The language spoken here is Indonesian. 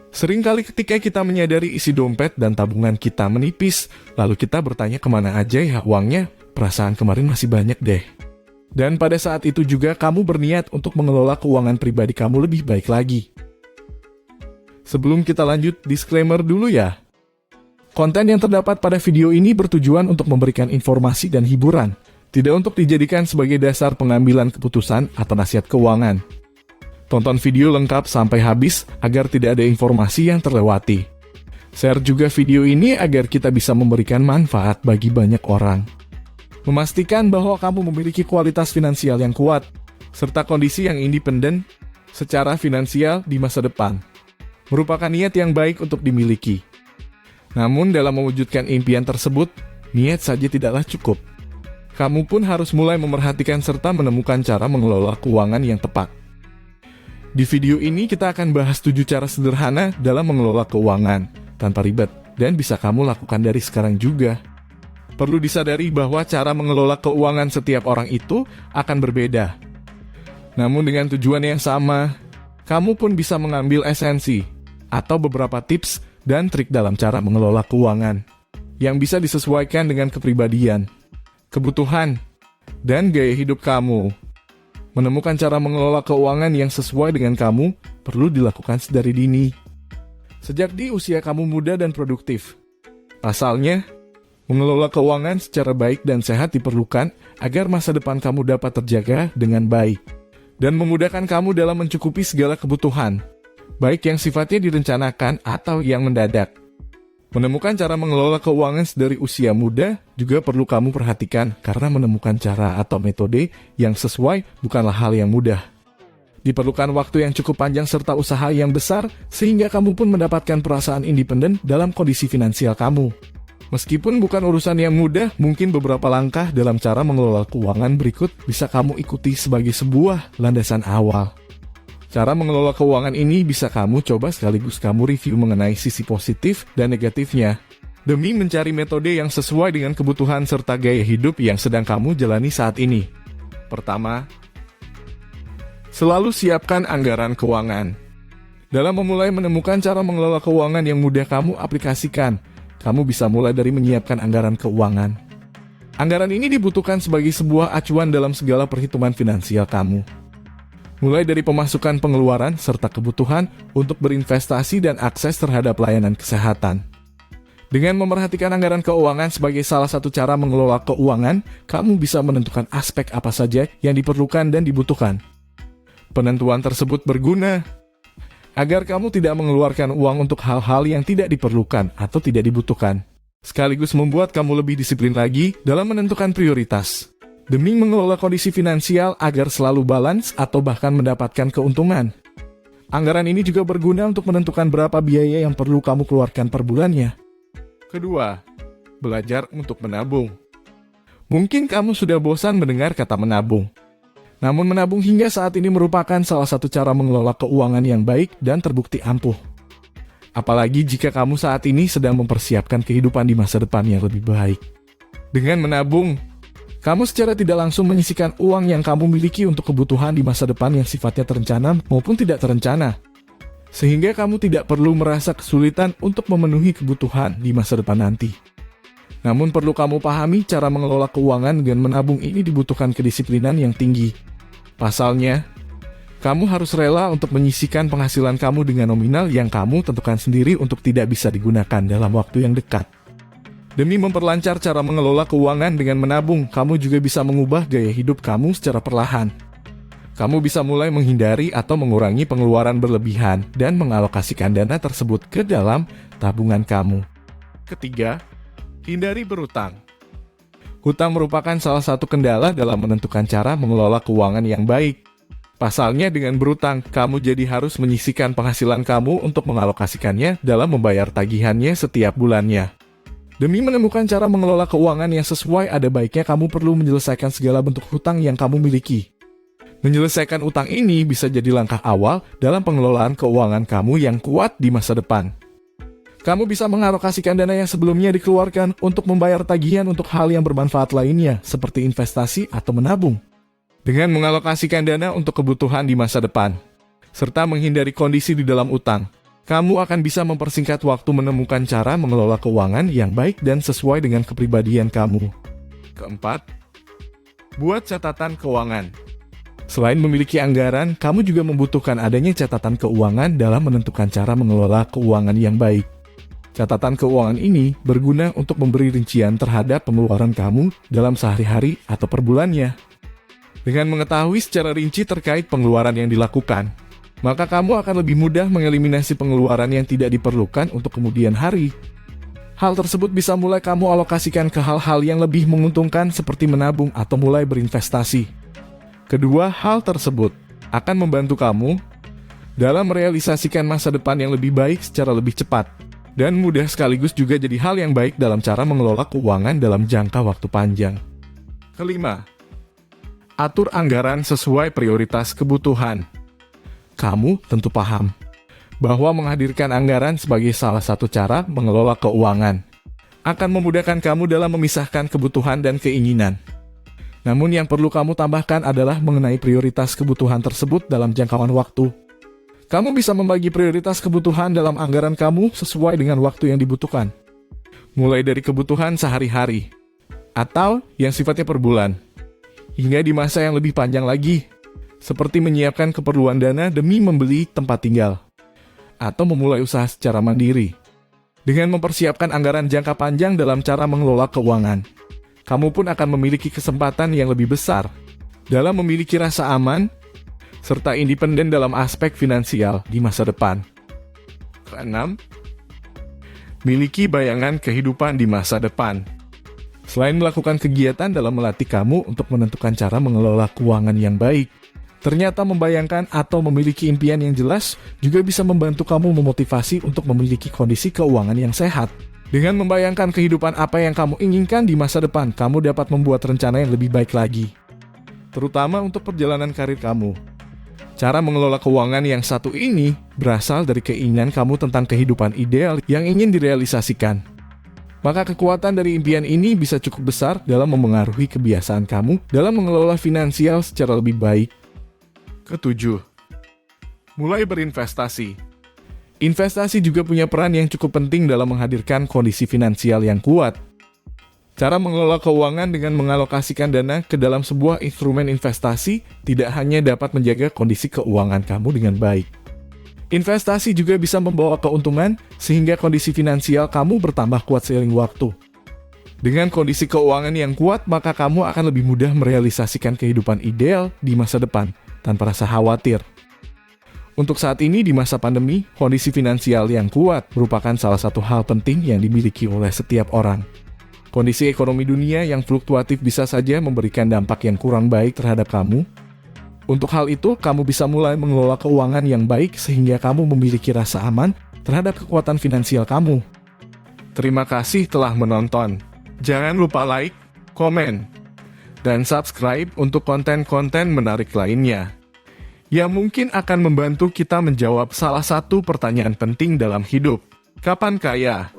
Seringkali ketika kita menyadari isi dompet dan tabungan kita menipis, lalu kita bertanya kemana aja ya uangnya, perasaan kemarin masih banyak deh. Dan pada saat itu juga kamu berniat untuk mengelola keuangan pribadi kamu lebih baik lagi. Sebelum kita lanjut, disclaimer dulu ya. Konten yang terdapat pada video ini bertujuan untuk memberikan informasi dan hiburan, tidak untuk dijadikan sebagai dasar pengambilan keputusan atau nasihat keuangan. Tonton video lengkap sampai habis agar tidak ada informasi yang terlewati. Share juga video ini agar kita bisa memberikan manfaat bagi banyak orang. Memastikan bahwa kamu memiliki kualitas finansial yang kuat, serta kondisi yang independen secara finansial di masa depan. Merupakan niat yang baik untuk dimiliki. Namun dalam mewujudkan impian tersebut, niat saja tidaklah cukup. Kamu pun harus mulai memerhatikan serta menemukan cara mengelola keuangan yang tepat. Di video ini kita akan bahas 7 cara sederhana dalam mengelola keuangan, tanpa ribet, dan bisa kamu lakukan dari sekarang juga. Perlu disadari bahwa cara mengelola keuangan setiap orang itu akan berbeda. Namun dengan tujuan yang sama, kamu pun bisa mengambil esensi atau beberapa tips dan trik dalam cara mengelola keuangan yang bisa disesuaikan dengan kepribadian, kebutuhan, dan gaya hidup kamu. Menemukan cara mengelola keuangan yang sesuai dengan kamu perlu dilakukan sedari dini, sejak di usia kamu muda dan produktif. Pasalnya, mengelola keuangan secara baik dan sehat diperlukan agar masa depan kamu dapat terjaga dengan baik dan memudahkan kamu dalam mencukupi segala kebutuhan, baik yang sifatnya direncanakan atau yang mendadak. Menemukan cara mengelola keuangan dari usia muda juga perlu kamu perhatikan karena menemukan cara atau metode yang sesuai bukanlah hal yang mudah. Diperlukan waktu yang cukup panjang serta usaha yang besar sehingga kamu pun mendapatkan perasaan independen dalam kondisi finansial kamu. Meskipun bukan urusan yang mudah, mungkin beberapa langkah dalam cara mengelola keuangan berikut bisa kamu ikuti sebagai sebuah landasan awal. Cara mengelola keuangan ini bisa kamu coba sekaligus kamu review mengenai sisi positif dan negatifnya, demi mencari metode yang sesuai dengan kebutuhan serta gaya hidup yang sedang kamu jalani saat ini. Pertama, selalu siapkan anggaran keuangan. Dalam memulai menemukan cara mengelola keuangan yang mudah kamu aplikasikan, kamu bisa mulai dari menyiapkan anggaran keuangan. Anggaran ini dibutuhkan sebagai sebuah acuan dalam segala perhitungan finansial kamu. Mulai dari pemasukan, pengeluaran, serta kebutuhan untuk berinvestasi dan akses terhadap layanan kesehatan. Dengan memerhatikan anggaran keuangan sebagai salah satu cara mengelola keuangan, kamu bisa menentukan aspek apa saja yang diperlukan dan dibutuhkan. Penentuan tersebut berguna agar kamu tidak mengeluarkan uang untuk hal-hal yang tidak diperlukan atau tidak dibutuhkan, sekaligus membuat kamu lebih disiplin lagi dalam menentukan prioritas, demi mengelola kondisi finansial agar selalu balance atau bahkan mendapatkan keuntungan. Anggaran ini juga berguna untuk menentukan berapa biaya yang perlu kamu keluarkan per bulannya. Kedua, belajar untuk menabung. Mungkin kamu sudah bosan mendengar kata menabung. Namun menabung hingga saat ini merupakan salah satu cara mengelola keuangan yang baik dan terbukti ampuh. Apalagi jika kamu saat ini sedang mempersiapkan kehidupan di masa depan yang lebih baik. Dengan menabung, kamu secara tidak langsung menyisihkan uang yang kamu miliki untuk kebutuhan di masa depan yang sifatnya terencana maupun tidak terencana. Sehingga kamu tidak perlu merasa kesulitan untuk memenuhi kebutuhan di masa depan nanti. Namun perlu kamu pahami cara mengelola keuangan dengan menabung ini dibutuhkan kedisiplinan yang tinggi. Pasalnya, kamu harus rela untuk menyisihkan penghasilan kamu dengan nominal yang kamu tentukan sendiri untuk tidak bisa digunakan dalam waktu yang dekat. Demi memperlancar cara mengelola keuangan dengan menabung, kamu juga bisa mengubah gaya hidup kamu secara perlahan. Kamu bisa mulai menghindari atau mengurangi pengeluaran berlebihan dan mengalokasikan dana tersebut ke dalam tabungan kamu. Ketiga, hindari berutang. Hutang merupakan salah satu kendala dalam menentukan cara mengelola keuangan yang baik. Pasalnya dengan berutang, kamu jadi harus menyisihkan penghasilan kamu untuk mengalokasikannya dalam membayar tagihannya setiap bulannya. Demi menemukan cara mengelola keuangan yang sesuai, ada baiknya kamu perlu menyelesaikan segala bentuk hutang yang kamu miliki. Menyelesaikan utang ini bisa jadi langkah awal dalam pengelolaan keuangan kamu yang kuat di masa depan. Kamu bisa mengalokasikan dana yang sebelumnya dikeluarkan untuk membayar tagihan untuk hal yang bermanfaat lainnya, seperti investasi atau menabung. Dengan mengalokasikan dana untuk kebutuhan di masa depan, serta menghindari kondisi di dalam utang, Kamu akan bisa mempersingkat waktu menemukan cara mengelola keuangan yang baik dan sesuai dengan kepribadian kamu. Keempat, buat catatan keuangan. Selain memiliki anggaran, kamu juga membutuhkan adanya catatan keuangan dalam menentukan cara mengelola keuangan yang baik. Catatan keuangan ini berguna untuk memberi rincian terhadap pengeluaran kamu dalam sehari-hari atau per bulannya. Dengan mengetahui secara rinci terkait pengeluaran yang dilakukan, maka kamu akan lebih mudah mengeliminasi pengeluaran yang tidak diperlukan untuk kemudian hari. Hal tersebut bisa mulai kamu alokasikan ke hal-hal yang lebih menguntungkan seperti menabung atau mulai berinvestasi. Kedua hal tersebut akan membantu kamu dalam merealisasikan masa depan yang lebih baik secara lebih cepat dan mudah, sekaligus juga jadi hal yang baik dalam cara mengelola keuangan dalam jangka waktu panjang. Kelima, atur anggaran sesuai prioritas kebutuhan. Kamu tentu paham bahwa menghadirkan anggaran sebagai salah satu cara mengelola keuangan akan memudahkan kamu dalam memisahkan kebutuhan dan keinginan. Namun yang perlu kamu tambahkan adalah mengenai prioritas kebutuhan tersebut dalam jangkauan waktu. Kamu bisa membagi prioritas kebutuhan dalam anggaran kamu sesuai dengan waktu yang dibutuhkan. Mulai dari kebutuhan sehari-hari, atau yang sifatnya per bulan, hingga di masa yang lebih panjang lagi, seperti menyiapkan keperluan dana demi membeli tempat tinggal, atau memulai usaha secara mandiri. Dengan mempersiapkan anggaran jangka panjang dalam cara mengelola keuangan, kamu pun akan memiliki kesempatan yang lebih besar dalam memiliki rasa aman, serta independen dalam aspek finansial di masa depan. Keenam, miliki bayangan kehidupan di masa depan. Selain melakukan kegiatan dalam melatih kamu untuk menentukan cara mengelola keuangan yang baik, ternyata membayangkan atau memiliki impian yang jelas juga bisa membantu kamu memotivasi untuk memiliki kondisi keuangan yang sehat. Dengan membayangkan kehidupan apa yang kamu inginkan di masa depan, kamu dapat membuat rencana yang lebih baik lagi, terutama untuk perjalanan karir kamu. Cara mengelola keuangan yang satu ini berasal dari keinginan kamu tentang kehidupan ideal yang ingin direalisasikan. Maka kekuatan dari impian ini bisa cukup besar dalam memengaruhi kebiasaan kamu dalam mengelola finansial secara lebih baik. Ketujuh, mulai berinvestasi. Investasi juga punya peran yang cukup penting dalam menghadirkan kondisi finansial yang kuat. Cara mengelola keuangan dengan mengalokasikan dana ke dalam sebuah instrumen investasi tidak hanya dapat menjaga kondisi keuangan kamu dengan baik. Investasi juga bisa membawa keuntungan sehingga kondisi finansial kamu bertambah kuat seiring waktu. Dengan kondisi keuangan yang kuat, maka kamu akan lebih mudah merealisasikan kehidupan ideal di masa depan tanpa rasa khawatir. Untuk saat ini di masa pandemi, kondisi finansial yang kuat merupakan salah satu hal penting yang dimiliki oleh setiap orang. Kondisi ekonomi dunia yang fluktuatif bisa saja memberikan dampak yang kurang baik terhadap kamu. Untuk hal itu, kamu bisa mulai mengelola keuangan yang baik sehingga kamu memiliki rasa aman terhadap kekuatan finansial kamu. Terima kasih telah menonton. Jangan lupa like, komen, dan subscribe untuk konten-konten menarik lainnya yang mungkin akan membantu kita menjawab salah satu pertanyaan penting dalam hidup. Kapan kaya?